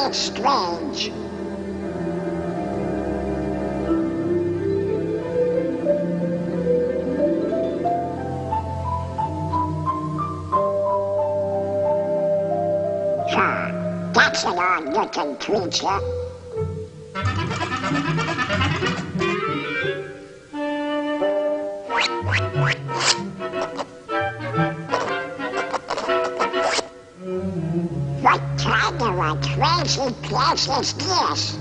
very strange. That's an odd-looking creature. What kind of a crazy place is this?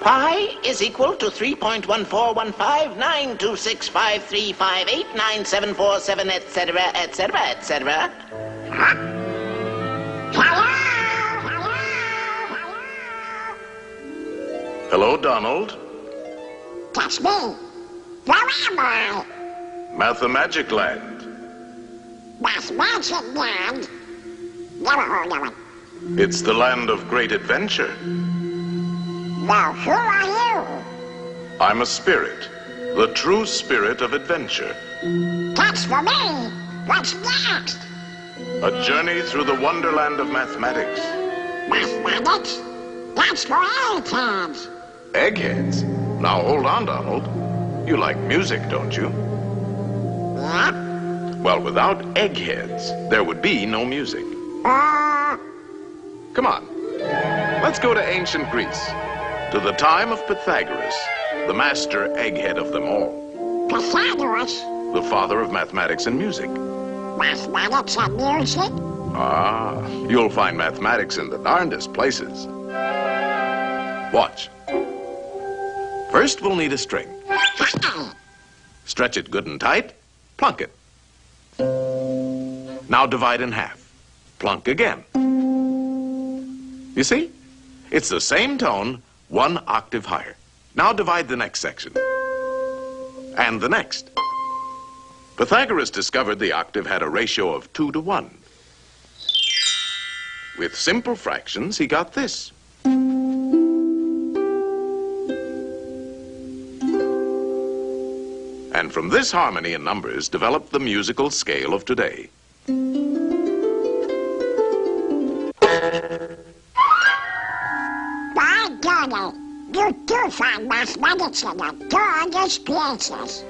Pi is equal to 3.141592653589747, etc., etc., etc. Hello, Donald. That's me. Where am I? Mathmagic Land. Mathmagic Land? Never heard of it. It's the land of great adventure. Now, who are you? I'm a spirit, the true spirit of adventure. That's for me. What's next? A journey through the wonderland of mathematics. Mathematics? That's for eggheads. Eggheads? Now hold on, Donald. You like music, don't you? Yeah? Well, without eggheads, there would be no music. Come on. Let's go to ancient Greece. To the time of Pythagoras, the master egghead of them all. Pythagoras? The father of mathematics and music. Mathematics and music? Ah, you'll find mathematics in the darndest places. Watch. First, we'll need a string. Stretch it good and tight, plunk it. Now divide in half. Plunk again. You see? It's the same tone, one octave higher. Now divide the next section. And the next. Pythagoras discovered the octave had a ratio of 2 to 1. With simple fractions, he got this. And from this harmony in numbers developed the musical scale of today. By golly, you do find mathematics in the darndest places.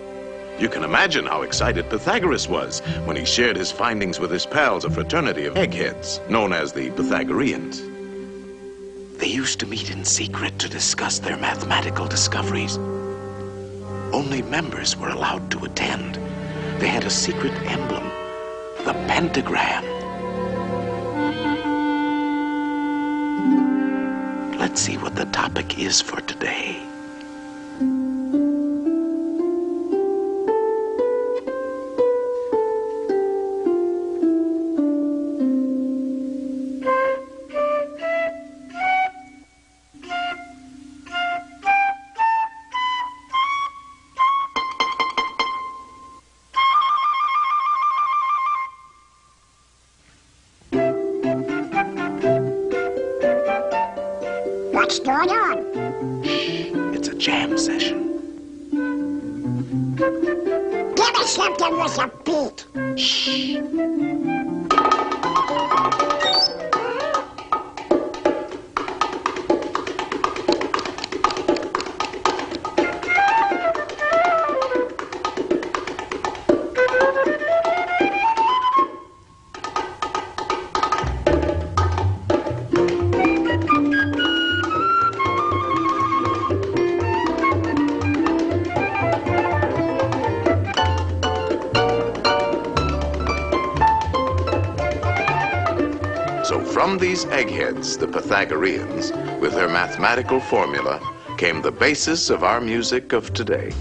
You can imagine how excited Pythagoras was when he shared his findings with his pals, a fraternity of eggheads, known as the Pythagoreans. They used to meet in secret to discuss their mathematical discoveries. Only members were allowed to attend. They had a secret emblem, the pentagram. Let's see what the topic is for today. What's going on? It's a jam session. Give me something with a beat. Shh. So from these eggheads, the Pythagoreans, with their mathematical formula, came the basis of our music of today.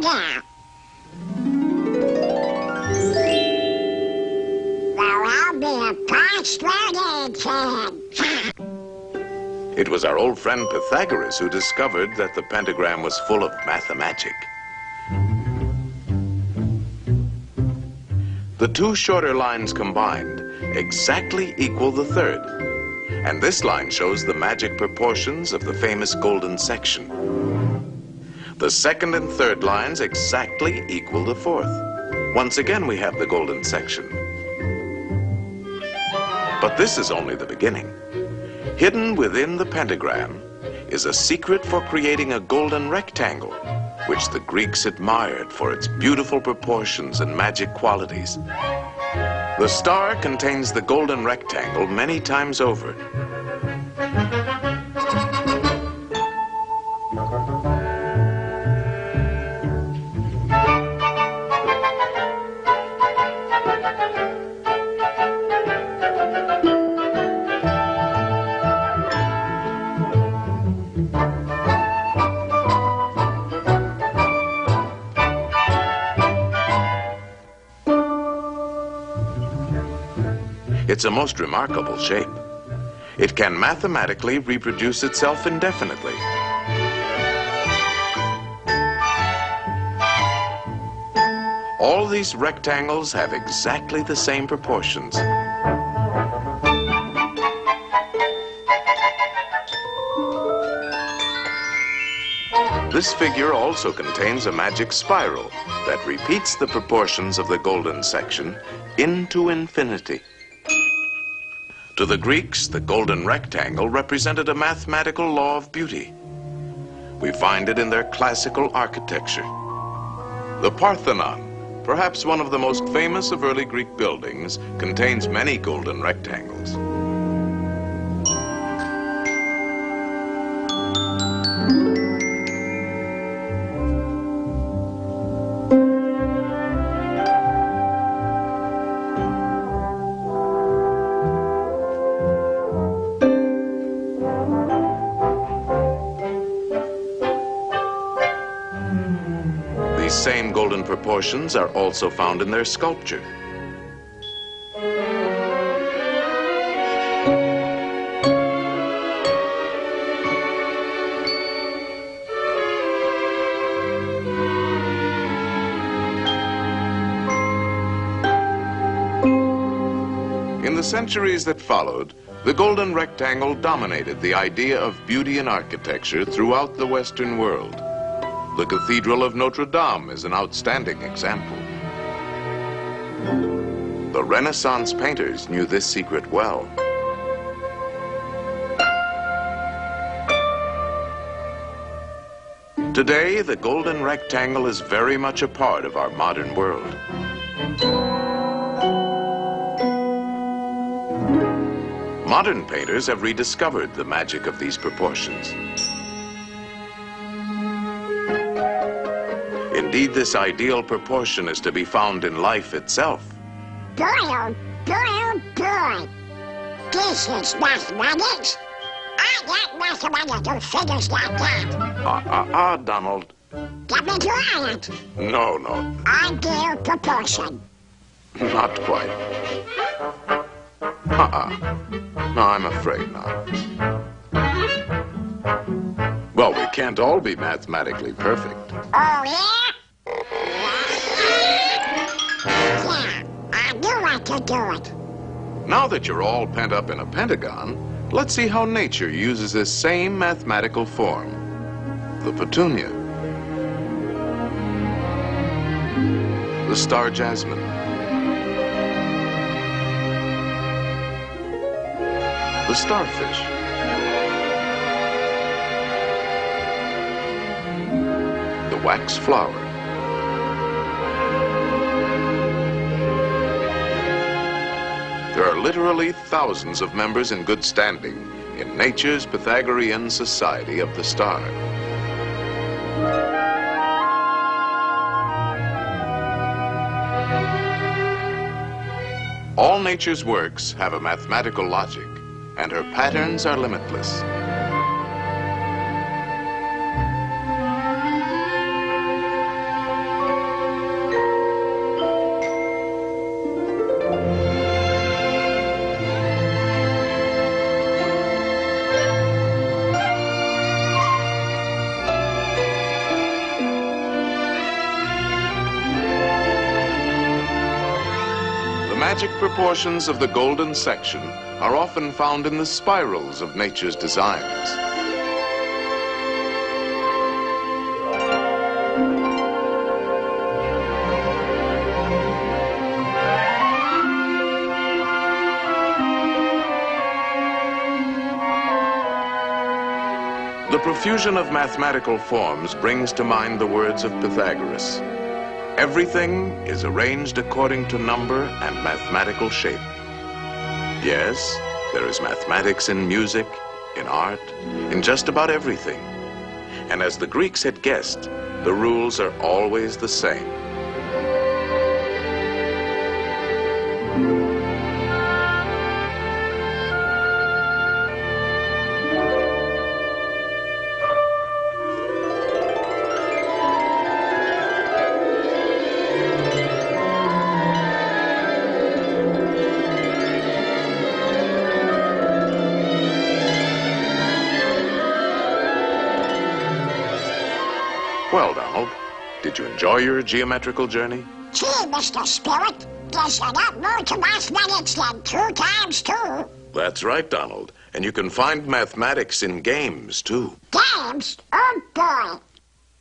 it out. Well, I'll be a password egg fan. It was our old friend Pythagoras who discovered that the pentagram was full of mathemagic. The two shorter lines combined exactly equal the third. And this line shows the magic proportions of the famous golden section. The second and third lines exactly equal the fourth. Once again, we have the golden section. But this is only the beginning. Hidden within the pentagram is a secret for creating a golden rectangle, which the Greeks admired for its beautiful proportions and magic qualities. The star contains the golden rectangle many times over. It's a most remarkable shape. It can mathematically reproduce itself indefinitely. All these rectangles have exactly the same proportions. This figure also contains a magic spiral that repeats the proportions of the golden section into infinity. To the Greeks, the golden rectangle represented a mathematical law of beauty. We find it in their classical architecture. The Parthenon, perhaps one of the most famous of early Greek buildings, contains many golden rectangles. Same golden proportions are also found in their sculpture. In the centuries that followed, the golden rectangle dominated the idea of beauty in architecture throughout the Western world. The Cathedral of Notre Dame is an outstanding example. The Renaissance painters knew this secret well. Today, the golden rectangle is very much a part of our modern world. Modern painters have rediscovered the magic of these proportions. Indeed, this ideal proportion is to be found in life itself. Boy, oh boy, oh boy. This is mathematics. I got mathematical figures like that. Donald. Get me to it. No. Ideal proportion. Not quite. No, I'm afraid not. Well, we can't all be mathematically perfect. Oh, yeah? Yeah, I knew I could do it. Now that you're all pent up in a pentagon, let's see how nature uses this same mathematical form. The petunia. The star jasmine. The starfish. The wax flower. There are literally thousands of members in good standing in nature's Pythagorean Society of the Star. All nature's works have a mathematical logic, and her patterns are limitless. magic proportions of the golden section are often found in the spirals of nature's designs. The profusion of mathematical forms brings to mind the words of Pythagoras. Everything is arranged according to number and mathematical shape. Yes, there is mathematics in music, in art, in just about everything. And as the Greeks had guessed, the rules are always the same. Well, Donald, did you enjoy your geometrical journey? Gee, Mr. Spirit, there's a lot more to mathematics than 2 times 2. That's right, Donald. And you can find mathematics in games, too. Games? Oh, boy.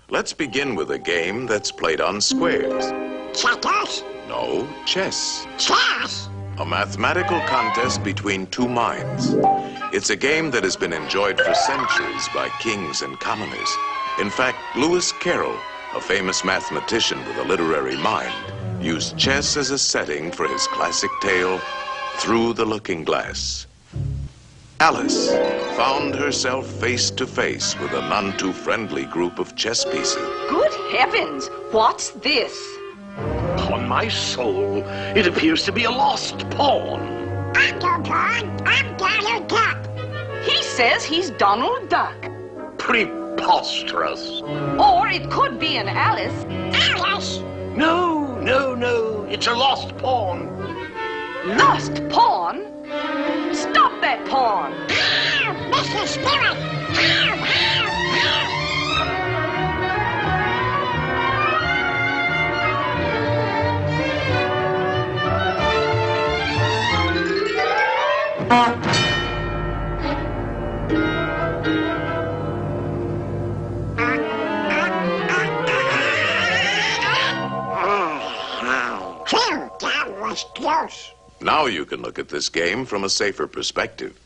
Let's begin with a game that's played on squares. Checkers? No, chess. Chess? A mathematical contest between two minds. It's a game that has been enjoyed for centuries by kings and commoners. In fact, Lewis Carroll, a famous mathematician with a literary mind, used chess as a setting for his classic tale, Through the Looking Glass. Alice found herself face to face with a none too friendly group of chess pieces. Good heavens, what's this? Upon my soul, it appears to be a lost pawn. I'm no pawn. I'm Donald Duck. He says he's Donald Duck. Preposterous. Or it could be an Alice. Alice? No, no, no. It's a lost pawn. Lost pawn? Stop that pawn! Ow, Mr. Spirit! Ow, Phew, that was close. Now you can look at this game from a safer perspective.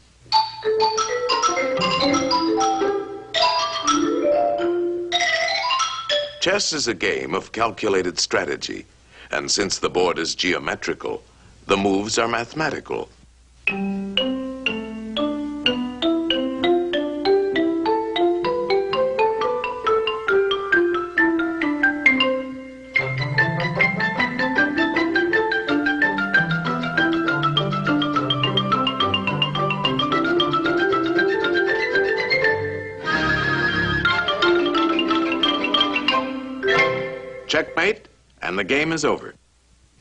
Chess is a game of calculated strategy, and since the board is geometrical, the moves are mathematical. Checkmate, and the game is over.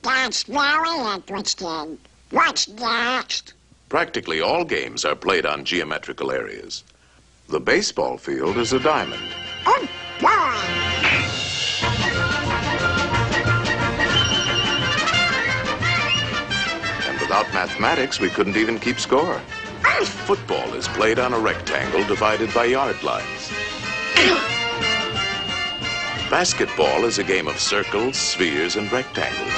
That's very interesting. What's next? Practically all games are played on geometrical areas. The baseball field is a diamond. Oh, boy. And without mathematics, we couldn't even keep score. Football is played on a rectangle divided by yard lines. Basketball is a game of circles, spheres, and rectangles.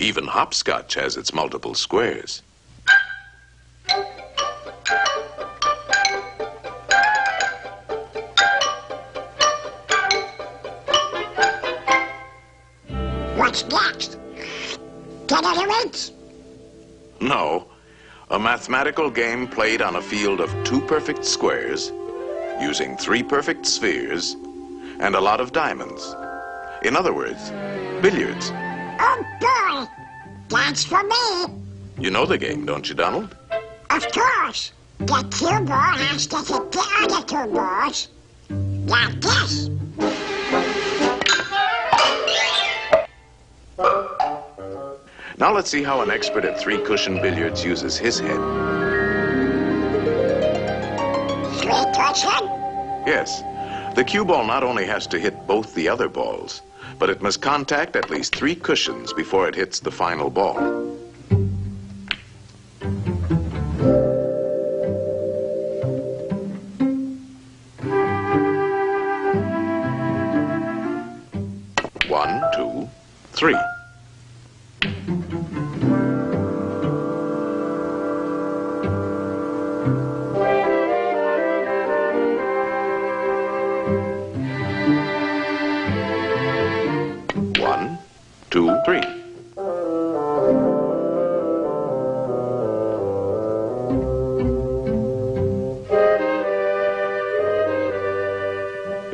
Even hopscotch has its multiple squares. What's next? Tennis? No, a mathematical game played on a field of 2 perfect squares, using 3 perfect spheres, and a lot of diamonds. In other words, billiards. Oh, boy. That's for me. You know the game, don't you, Donald? Of course. The cue ball has to hit the other 2 balls. Like this. Now let's see how an expert at 3-cushion billiards uses his head. 3-cushion? Yes, the cue ball not only has to hit both the other balls, but it must contact at least 3 cushions before it hits the final ball. One, two, three. One, two, three.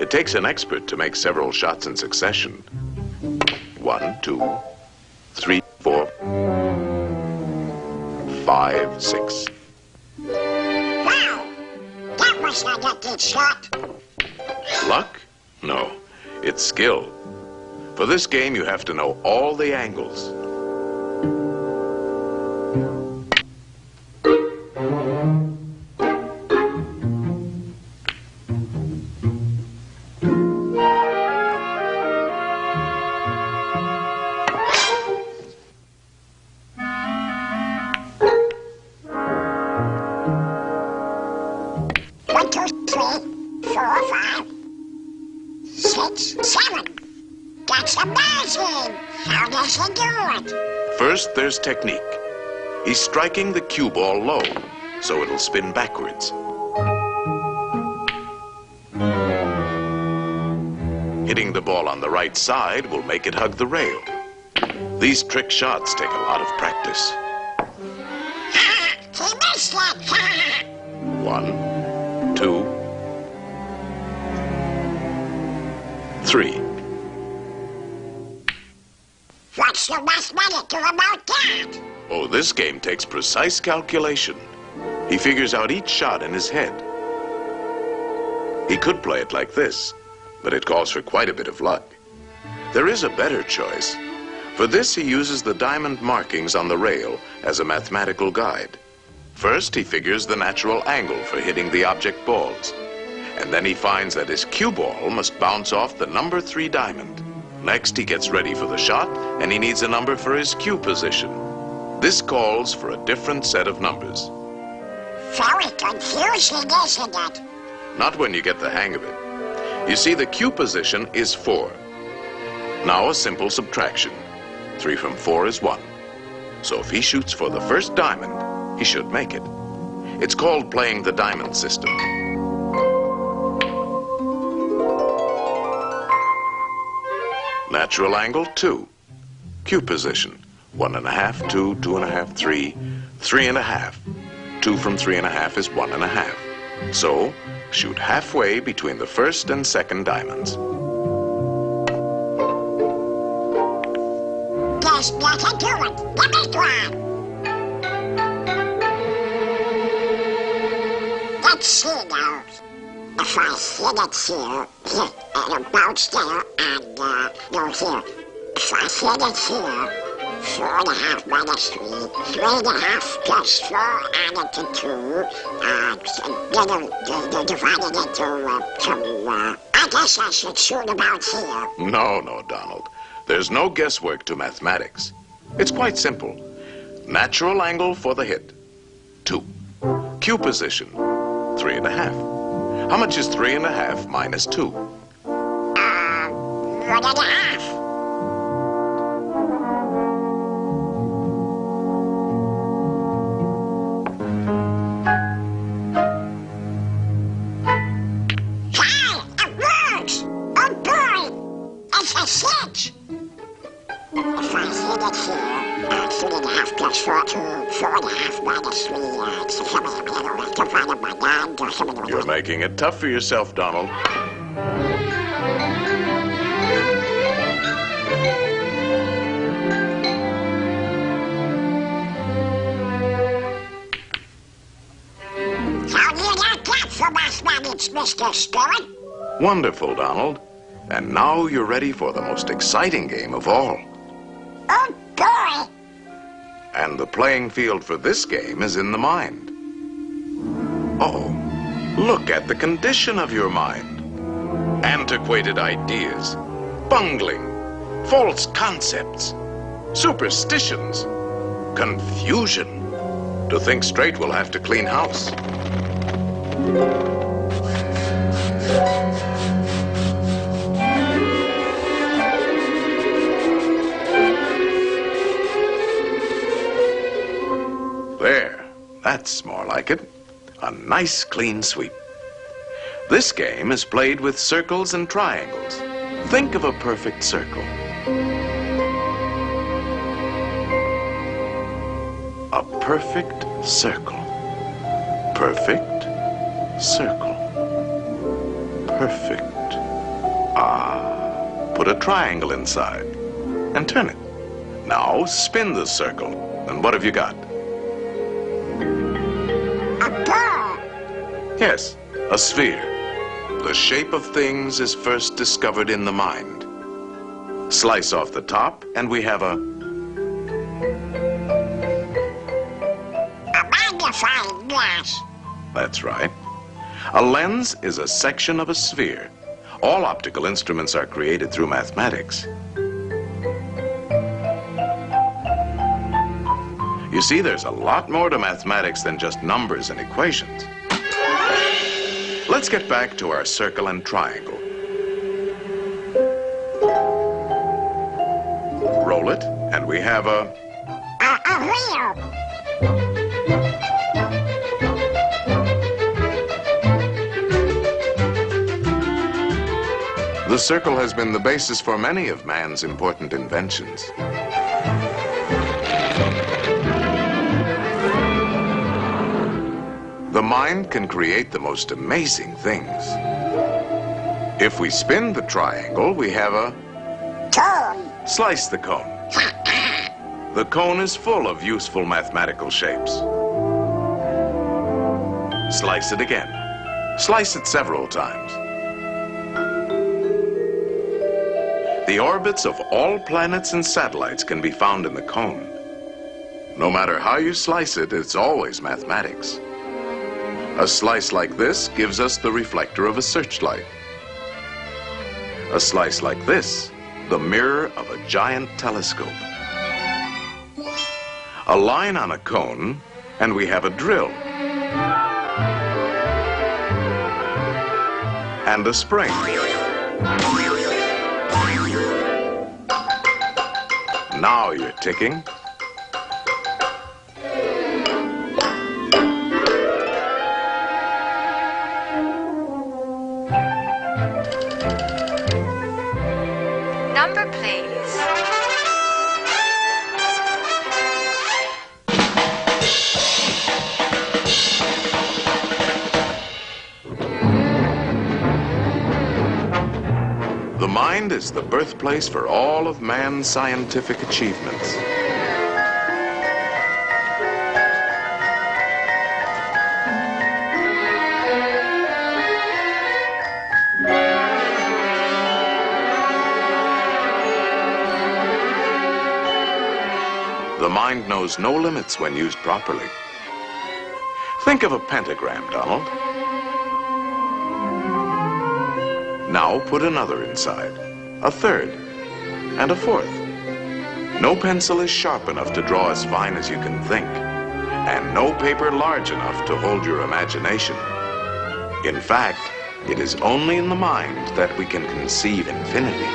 It takes an expert to make several shots in succession. 1, 2, 3, 4, 5, 6. Wow! That was not a good shot. Luck? No, it's skill. For this game, you have to know all the angles. One, two, three, 4, 5, 6, 7. That's amazing! How does he do it? First, there's technique. He's striking the cue ball low, so it'll spin backwards. Hitting the ball on the right side will make it hug the rail. These trick shots take a lot of practice. He missed it! 1, 2, 3. What's the mathematic about that? Oh, this game takes precise calculation. He figures out each shot in his head. He could play it like this, but it calls for quite a bit of luck. There is a better choice. For this, he uses the diamond markings on the rail as a mathematical guide. First, he figures the natural angle for hitting the object balls. And then he finds that his cue ball must bounce off the number 3 diamond. Next, he gets ready for the shot, and he needs a number for his cue position. This calls for a different set of numbers. Very confusing, isn't it? Not when you get the hang of it. You see, the cue position is 4. Now a simple subtraction. 3 from 4 is 1. So if he shoots for the first diamond, he should make it. It's called playing the diamond system. Natural angle, 2. Cue position, 1.5, 2, 2.5, 3, 3.5. 2 from 3.5 is 1.5. So, shoot halfway between the first and second diamonds. There's nothing to it. Let me try. Let's see now. If I hit it here, it'll bounce there, and no, here. If I hit it here, 4.5 minus 3, 3.5 plus 4 added to 2, divided into 2. I guess I should shoot about here. No, Donald. There's no guesswork to mathematics. It's quite simple. Natural angle for the hit, 2. Cue position, 3.5. How much is 3.5 minus 2? 1.5. Hey, it works! Oh boy! It's a 6! If I hit it here, 3.5 plus 4, 2, 4.5 minus 3, divided by 9, You're making it tough for yourself, Donald. How do you like that for mathematics, Mr. Spirit? Wonderful, Donald. And now you're ready for the most exciting game of all. Oh boy! And the playing field for this game is in the mind. Uh-oh. Look at the condition of your mind. Antiquated ideas. Bungling. false concepts, superstitions, confusion. To think straight, we'll have to clean house. There, that's more like it. A nice clean sweep. This game is played with circles and triangles. Think of a perfect circle. A perfect circle. Perfect circle. Perfect. Ah, put a triangle inside and turn it. Now spin the circle. And what have you got? A ball. Yes, a sphere. The shape of things is first discovered in the mind. Slice off the top, and we have a magnifying glass. That's right. A lens is a section of a sphere. All optical instruments are created through mathematics. You see, there's a lot more to mathematics than just numbers and equations. Let's get back to our circle and triangle. Roll it, and we have a wheel. The circle has been the basis for many of man's important inventions. The mind can create the most amazing things. If we spin the triangle, we have a Cone. slice the cone. The cone is full of useful mathematical shapes. Slice it again. Slice it several times. The orbits of all planets and satellites can be found in the cone. No matter how you slice it, it's always mathematics. A slice like this gives us the reflector of a searchlight. A slice like this, the mirror of a giant telescope. A line on a cone, and we have a drill. And a spring. Now you're ticking. Number, please. The mind is the birthplace for all of man's scientific achievements. The mind knows no limits when used properly. Think of a pentagram, Donald. Now put another inside, a third, and a fourth. No pencil is sharp enough to draw as fine as you can think, and no paper large enough to hold your imagination. In fact, it is only in the mind that we can conceive infinity.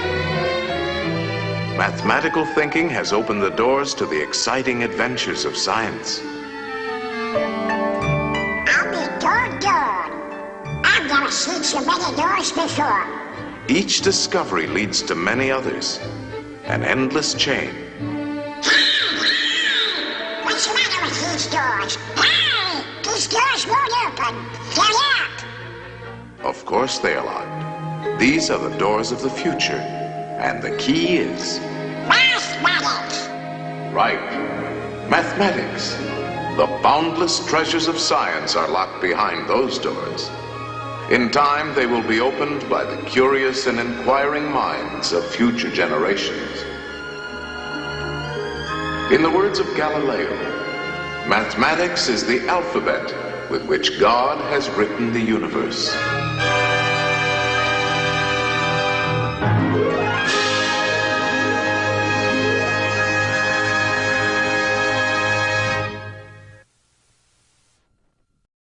Mathematical thinking has opened the doors to the exciting adventures of science. I'll be doggone. I've never seen so many doors before. Each discovery leads to many others, an endless chain. What's the matter with these doors? Hey! These doors won't open. They're locked. Of course they are locked. These are the doors of the future, and the key is Mathematics. right. Mathematics. The boundless treasures of science are locked behind those doors. In time, they will be opened by the curious and inquiring minds of future generations. In the words of Galileo, mathematics is the alphabet with which God has written the universe.